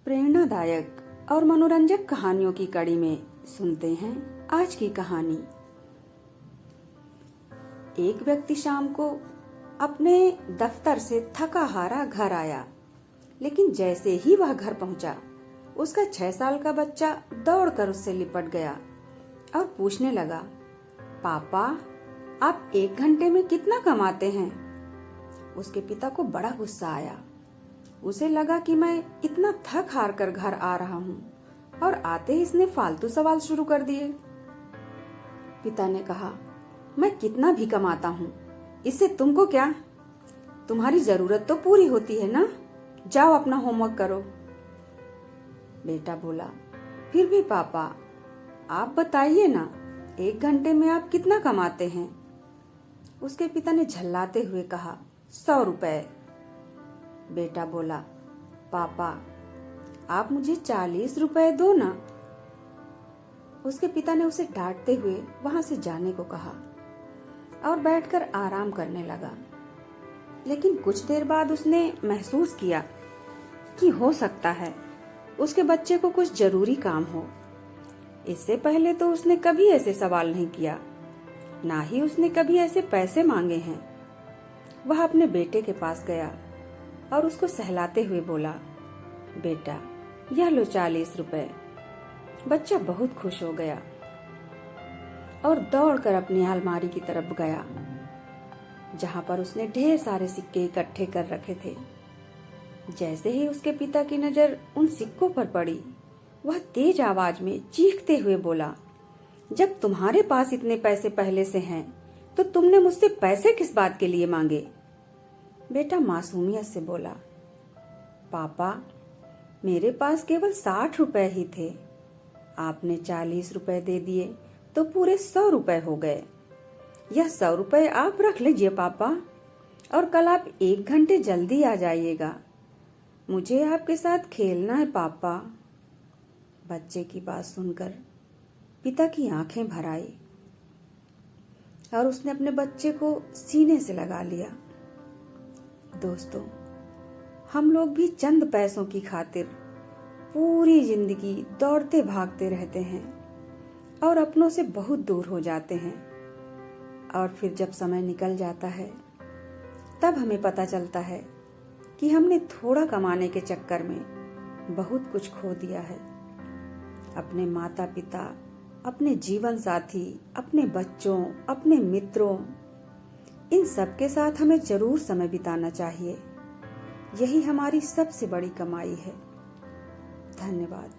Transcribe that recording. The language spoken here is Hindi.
प्रेरणादायक और मनोरंजक कहानियों की कड़ी में सुनते हैं आज की कहानी। एक व्यक्ति शाम को अपने दफ्तर से थका हारा घर आया, लेकिन जैसे ही वह घर पहुंचा, उसका 6 साल का बच्चा दौड़कर उससे लिपट गया और पूछने लगा, पापा, आप 1 घंटे में कितना कमाते हैं? उसके पिता को बड़ा गुस्सा आया। उसे लगा कि मैं इतना थक हार कर घर आ रहा हूँ और आते ही इसने फालतू सवाल शुरू कर दिए। पिता ने कहा, मैं कितना भी कमाता हूँ, इससे तुमको क्या? तुम्हारी जरूरत तो पूरी होती है ना? जाओ अपना होमवर्क करो। बेटा बोला, फिर भी पापा, आप बताइए ना, 1 घंटे में आप कितना कमाते हैं? उसके पिता ने झल्लाते हुए कहा, 100 रुपए। बेटा बोला, पापा, आप मुझे 40 रुपए दो ना। उसके पिता ने उसे डांटते हुए वहां से जाने को कहा और बैठकर आराम करने लगा। लेकिन कुछ देर बाद उसने महसूस किया कि हो सकता है उसके बच्चे को कुछ जरूरी काम हो। इससे पहले तो उसने कभी ऐसे सवाल नहीं किया, ना ही उसने कभी ऐसे पैसे मांगे हैं। वह अपने बेटे के पास गया और उसको सहलाते हुए बोला, बेटा, यह लो 40 रुपए। बच्चा बहुत खुश हो गया और दौड़कर अपनी अलमारी की तरफ गया, जहां पर उसने ढेर सारे सिक्के इकट्ठे कर रखे थे। जैसे ही उसके पिता की नजर उन सिक्कों पर पड़ी, वह तेज आवाज में चीखते हुए बोला, जब तुम्हारे पास इतने पैसे पहले से हैं, तो तुमने मुझसे पैसे किस बात के लिए मांगे? बेटा मासूमियत से बोला, पापा, मेरे पास केवल 60 रुपए ही थे। आपने 40 रुपए दे दिए तो पूरे 100 रुपए हो गए। यह 100 रुपए आप रख लीजिए पापा, और कल आप 1 घंटे जल्दी आ जाइएगा। मुझे आपके साथ खेलना है पापा। बच्चे की बात सुनकर पिता की आंखें भर आई और उसने अपने बच्चे को सीने से लगा लिया। दोस्तों, हम लोग भी चंद पैसों की खातिर पूरी जिंदगी दौड़ते भागते रहते हैं और अपनों से बहुत दूर हो जाते हैं, और फिर जब समय निकल जाता है तब हमें पता चलता है कि हमने थोड़ा कमाने के चक्कर में बहुत कुछ खो दिया है। अपने माता पिता, अपने जीवन साथी, अपने बच्चों, अपने मित्रों, इन सब के साथ हमें जरूर समय बिताना चाहिए। यही हमारी सबसे बड़ी कमाई है। धन्यवाद।